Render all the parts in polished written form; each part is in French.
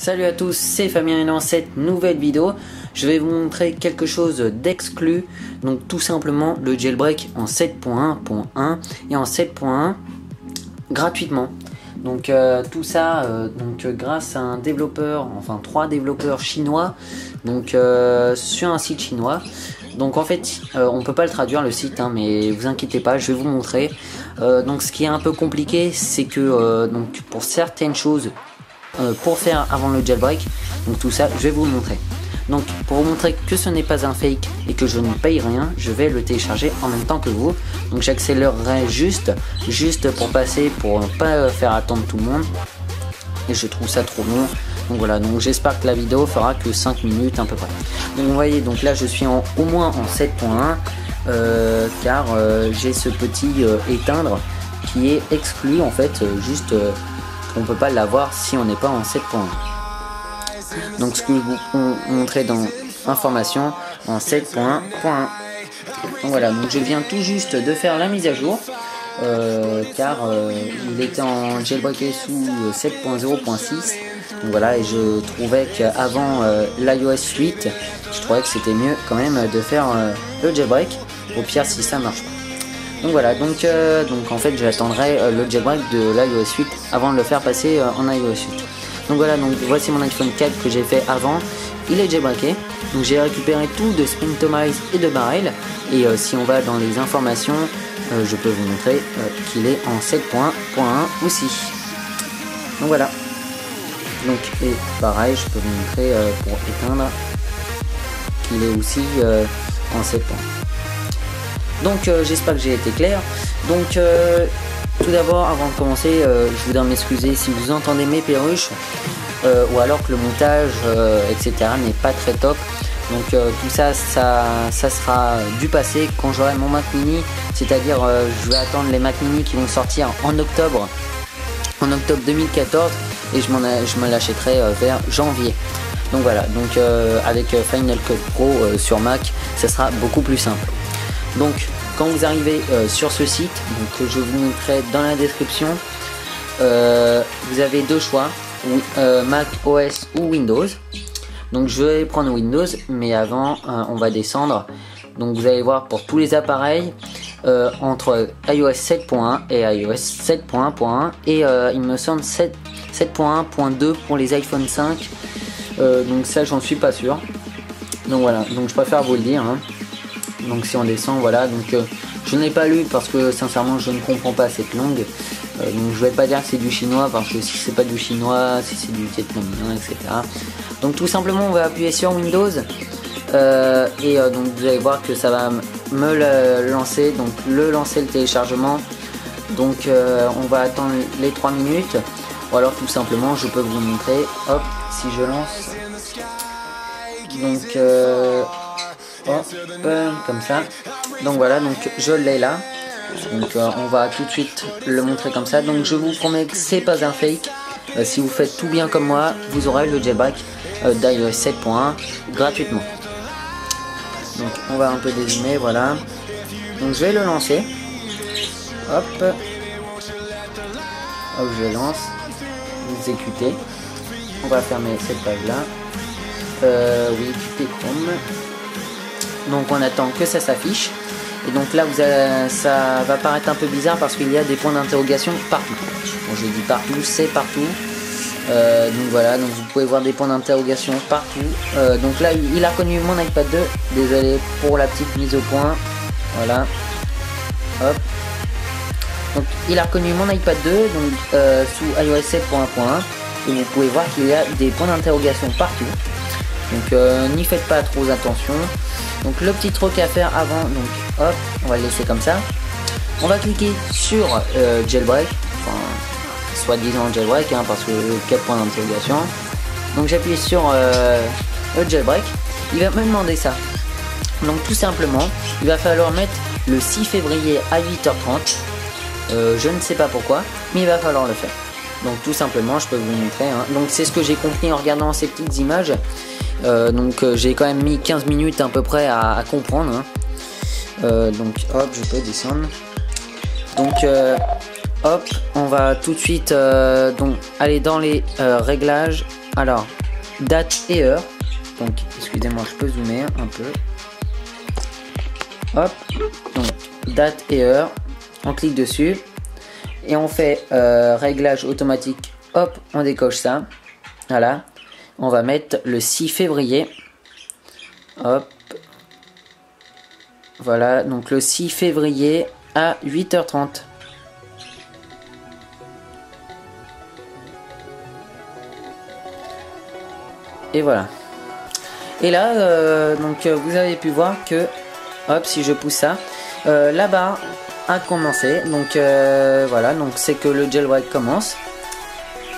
Salut à tous, c'est Fabien et dans cette nouvelle vidéo, je vais vous montrer quelque chose d'exclu. Donc tout simplement le jailbreak en 7.1.1 et en 7.1 gratuitement. Donc tout ça grâce à un développeur, enfin 3 développeurs chinois, donc sur un site chinois. Donc en fait on peut pas le traduire le site, hein, mais vous inquiétez pas, je vais vous montrer. Donc ce qui est un peu compliqué, c'est que donc pour certaines choses pour faire avant le jailbreak, donc tout ça je vais vous le montrer. Donc pour vous montrer que ce n'est pas un fake et que je ne paye rien, je vais le télécharger en même temps que vous. Donc j'accélérerai juste pour passer, pour ne pas faire attendre tout le monde. Et je trouve ça trop long. Donc voilà, donc j'espère que la vidéo fera que 5 minutes à peu près. Donc vous voyez, donc là je suis au moins en 7.1 car j'ai ce petit éteindre qui est exclu en fait, on peut pas l'avoir si on n'est pas en 7.1. Donc ce que je vous montrais dans information en 7.1.1. Donc voilà, donc je viens tout juste de faire la mise à jour car il était en jailbreaké sous 7.0.6. Donc voilà, et je trouvais qu'avant l'iOS 8, je trouvais que c'était mieux quand même de faire le jailbreak, au pire si ça marche pas. Donc voilà, donc en fait j'attendrai le jailbreak de l'iOS 8 avant de le faire passer en iOS 8. Donc voilà, donc voici mon iPhone 4 que j'ai fait avant, il est jailbreaké. Donc j'ai récupéré tout de Sprintomize et de Barrel. Et si on va dans les informations, je peux vous montrer qu'il est en 7.1.1 aussi. Donc voilà. Donc et pareil, je peux vous montrer pour éteindre qu'il est aussi en 7.1. Donc j'espère que j'ai été clair. Donc tout d'abord, avant de commencer, je voudrais m'excuser si vous entendez mes perruches ou alors que le montage etc n'est pas très top. Donc tout ça sera du passé quand j'aurai mon Mac mini, c'est-à-dire je vais attendre les Mac mini qui vont sortir en octobre 2014 et je me l'achèterai vers janvier. Donc voilà, donc avec Final Cut Pro sur Mac, ça sera beaucoup plus simple. Donc quand vous arrivez sur ce site, donc je vous montrerai dans la description, vous avez deux choix, Mac OS ou Windows. Donc je vais prendre Windows, mais avant on va descendre. Donc vous allez voir pour tous les appareils entre iOS 7.1 et iOS 7.1.1 et il me semble 7.1.2 pour les iPhone 5. Donc ça j'en suis pas sûr. Donc voilà, donc je préfère vous le dire, hein. Donc si on descend, voilà, donc je n'ai pas lu parce que sincèrement je ne comprends pas cette langue. Donc je vais pas dire que c'est du chinois parce que si c'est pas du chinois, si c'est du vietnamien, etc. Donc tout simplement on va appuyer sur Windows donc vous allez voir que ça va me le lancer, donc lancer le téléchargement. Donc on va attendre les 3 minutes ou alors tout simplement je peux vous montrer, hop, si je lance. Donc hop, comme ça. Donc voilà, donc je l'ai là. Donc on va tout de suite le montrer comme ça. Donc je vous promets que c'est pas un fake. Si vous faites tout bien comme moi, vous aurez le jailbreak d'iOS 7.1 gratuitement. Donc on va un peu dézoomer, voilà. Donc je vais le lancer. Hop. Hop, je lance. Exécuter. On va fermer cette page là. Oui, quitter Chrome. Donc on attend que ça s'affiche. Et donc là ça va paraître un peu bizarre parce qu'il y a des points d'interrogation partout. Bon, je dis partout, c'est partout. Donc voilà, donc vous pouvez voir des points d'interrogation partout. Donc là il a reconnu mon iPad 2. Désolé pour la petite mise au point. Voilà. Hop. Donc il a reconnu mon iPad 2 donc sous iOS 7.1.1 et vous pouvez voir qu'il y a des points d'interrogation partout. Donc n'y faites pas trop attention. Donc le petit truc à faire avant, donc hop, on va le laisser comme ça. On va cliquer sur jailbreak, enfin soi-disant jailbreak, hein, parce que 4 points d'interrogation. Donc j'appuie sur le jailbreak, il va me demander ça. Donc tout simplement, il va falloir mettre le 6 février à 8h30. Je ne sais pas pourquoi, mais il va falloir le faire. Donc tout simplement, je peux vous montrer, hein. Donc c'est ce que j'ai compris en regardant ces petites images. Donc j'ai quand même mis 15 minutes à peu près à comprendre, hein. Donc hop, je peux descendre. Donc hop, on va tout de suite donc aller dans les réglages Alors, date et heure. Donc, excusez-moi, je peux zoomer un peu. Hop, donc date et heure. On clique dessus et on fait réglage automatique. Hop, on décoche ça. Voilà. On va mettre le 6 février. Hop. Voilà, donc le 6 février à 8h30. Et voilà. Et là, donc vous avez pu voir que, hop, si je pousse ça, la barre a commencé. Donc voilà, donc c'est que le jailbreak commence.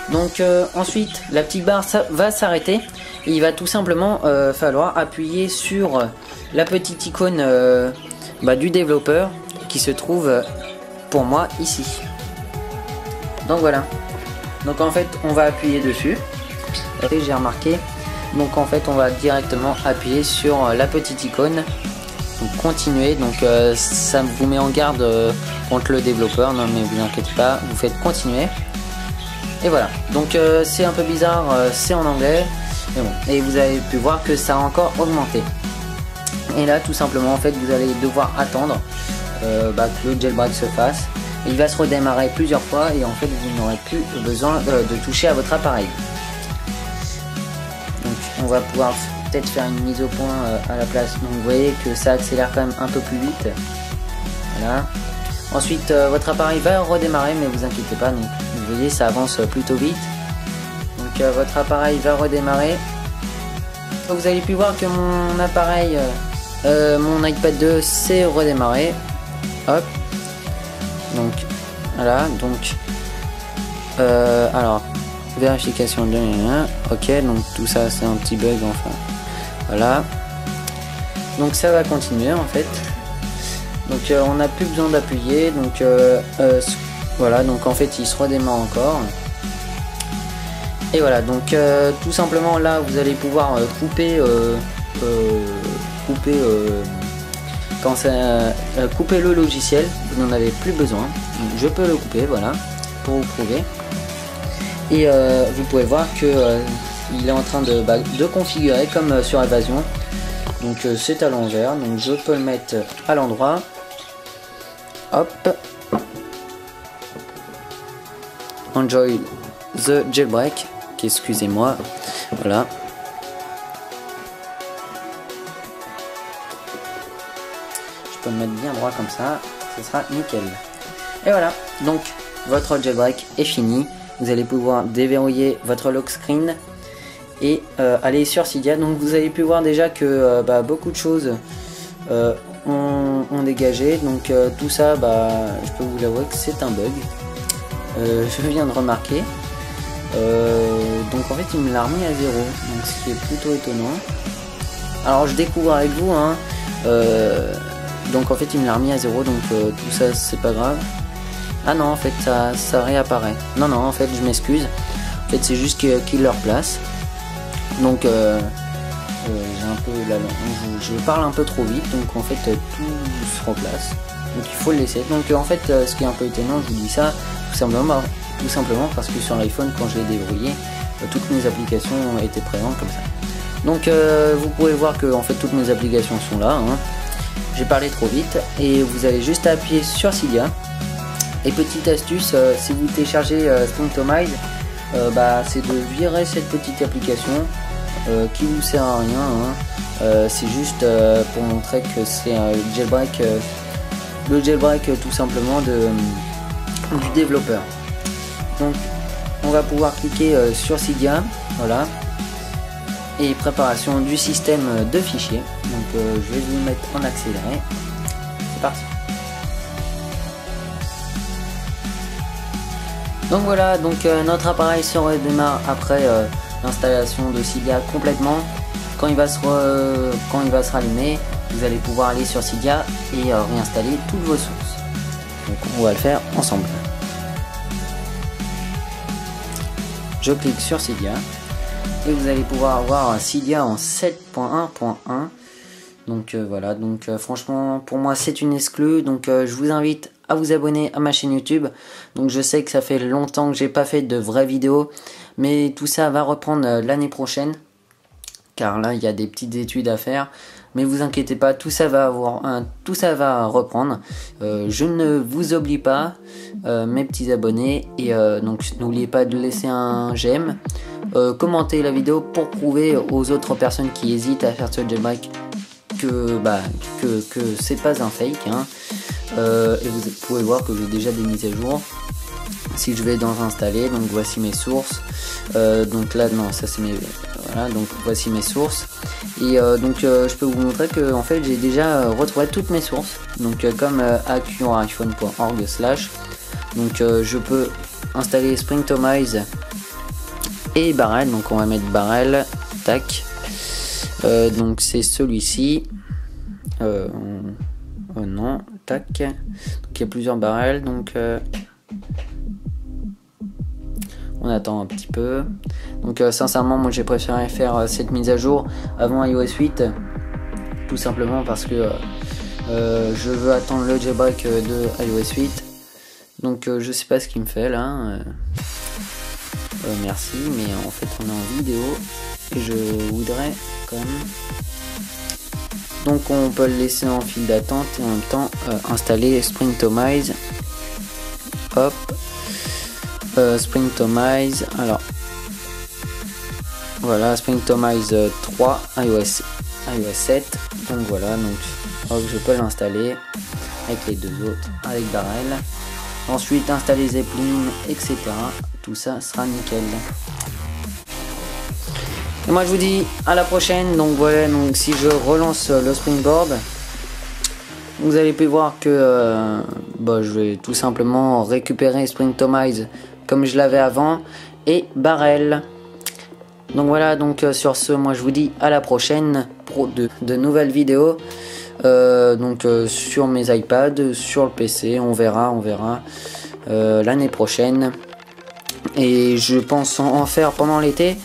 Donc ensuite, la petite barre va s'arrêter. Il va tout simplement falloir appuyer sur la petite icône du développeur qui se trouve pour moi ici. Donc voilà. Donc en fait, on va appuyer dessus. Et j'ai remarqué. Donc en fait, on va directement appuyer sur la petite icône. Donc continuer. Donc ça vous met en garde contre le développeur. Non mais vous inquiétez pas, vous faites continuer. Et voilà. Donc c'est un peu bizarre, c'est en anglais. Mais bon. Et vous avez pu voir que ça a encore augmenté. Et là, tout simplement, en fait, vous allez devoir attendre que le jailbreak se fasse. Il va se redémarrer plusieurs fois et en fait, vous n'aurez plus besoin de toucher à votre appareil. Donc, on va pouvoir peut-être faire une mise au point à la place. Donc, vous voyez que ça accélère quand même un peu plus vite. Voilà. Ensuite, votre appareil va redémarrer, mais vous inquiétez pas. Donc, vous voyez, ça avance plutôt vite. Donc, votre appareil va redémarrer. Donc, vous avez pu voir que mon appareil, mon iPad 2 s'est redémarré. Hop. Donc, voilà. Donc, alors, vérification de... Ok, donc tout ça, c'est un petit bug, enfin. Voilà. Donc, ça va continuer, en fait. Donc, on n'a plus besoin d'appuyer. Donc, voilà. Donc, en fait, il se redémarre encore. Et voilà. Donc, tout simplement, là, vous allez pouvoir couper... couper le logiciel, vous n'en avez plus besoin. Donc, je peux le couper, voilà, pour vous prouver. Et vous pouvez voir que il est en train de configurer comme sur Évasion. Donc c'est à l'envers, donc je peux le mettre à l'endroit. Hop. Enjoy the jailbreak. Excusez-moi. Voilà. Je peux me mettre bien droit comme ça, ce sera nickel. Et voilà, donc votre jailbreak est fini. Vous allez pouvoir déverrouiller votre lock screen et aller sur Cydia. Donc vous avez pu voir déjà que beaucoup de choses ont dégagé. Donc tout ça, je peux vous l'avouer que c'est un bug. Je viens de remarquer. Donc en fait il me l'a remis à 0, donc ce qui est plutôt étonnant. Alors je découvre avec vous, hein. Donc en fait il me l'a remis à 0, donc tout ça c'est pas grave. Ah non, en fait ça réapparaît. Non en fait je m'excuse. En fait c'est juste qu'il leur place. Donc j'ai un peu la langue, je parle un peu trop vite, donc en fait tout se replace. Donc il faut le laisser. Donc en fait ce qui est un peu étonnant, je vous dis ça tout simplement parce que sur l'iPhone, quand je l'ai déverrouillé, toutes mes applications étaient présentes comme ça. Donc vous pouvez voir que en fait toutes mes applications sont là, hein. J'ai parlé trop vite et vous allez juste appuyer sur Cydia. Et petite astuce, si vous téléchargez Stonktomize, c'est de virer cette petite application qui vous sert à rien, hein. C'est juste pour montrer que c'est un jailbreak, le jailbreak tout simplement du développeur. Donc on va pouvoir cliquer sur Cydia, voilà, et préparation du système de fichiers. Donc je vais vous le mettre en accéléré. C'est parti. Donc voilà, donc notre appareil se redémarre après l'installation de Cydia complètement. Quand il va se rallumer, vous allez pouvoir aller sur Cydia et réinstaller toutes vos sources. Donc on va le faire ensemble. Je clique sur Cydia et vous allez pouvoir avoir Cydia en 7.1.1. Donc voilà, donc franchement pour moi c'est une exclue, donc je vous invite à vous abonner à ma chaîne YouTube. Donc je sais que ça fait longtemps que j'ai pas fait de vraies vidéos, mais tout ça va reprendre l'année prochaine, car là il y a des petites études à faire. Mais vous inquiétez pas, tout ça va reprendre. Je ne vous oublie pas, mes petits abonnés, et donc n'oubliez pas de laisser un j'aime, commenter la vidéo pour prouver aux autres personnes qui hésitent à faire ce jailbreak que c'est pas un fake, hein. Et vous pouvez voir que j'ai déjà des mises à jour. Si je vais dans installer, donc voici mes sources. Donc là non, ça c'est mes voilà, donc voici mes sources. Et donc je peux vous montrer que en fait j'ai déjà retrouvé toutes mes sources. Donc comme accur'iphone.org/. Donc je peux installer Springtomize et Barrel. Donc on va mettre Barrel, tac. Donc c'est celui-ci. Non, tac. Donc il y a plusieurs barrels, donc on attend un petit peu. Donc sincèrement moi j'ai préféré faire cette mise à jour avant iOS 8, tout simplement parce que je veux attendre le jailbreak de iOS 8. Donc je sais pas ce qu'il me fait là. Merci, mais en fait on est en vidéo et je voudrais quand même. Donc on peut le laisser en file d'attente et en même temps installer Springtomize. Hop, Springtomize. Alors voilà, Springtomize 3 iOS 7. Donc voilà, donc hop, je peux l'installer avec les deux autres, avec Barrel. Ensuite installer Zeppelin, etc. Tout ça sera nickel. Et moi je vous dis à la prochaine. Donc voilà, donc si je relance le Springboard, vous allez pu voir que je vais tout simplement récupérer Springtomize comme je l'avais avant et Barrel. Donc voilà, donc sur ce, moi je vous dis à la prochaine pour de nouvelles vidéos. Sur mes iPads, sur le PC, on verra l'année prochaine. Et je pense en faire pendant l'été,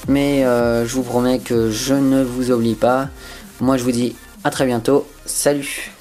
mais je vous promets que je ne vous oublie pas. Moi je vous dis à très bientôt, salut.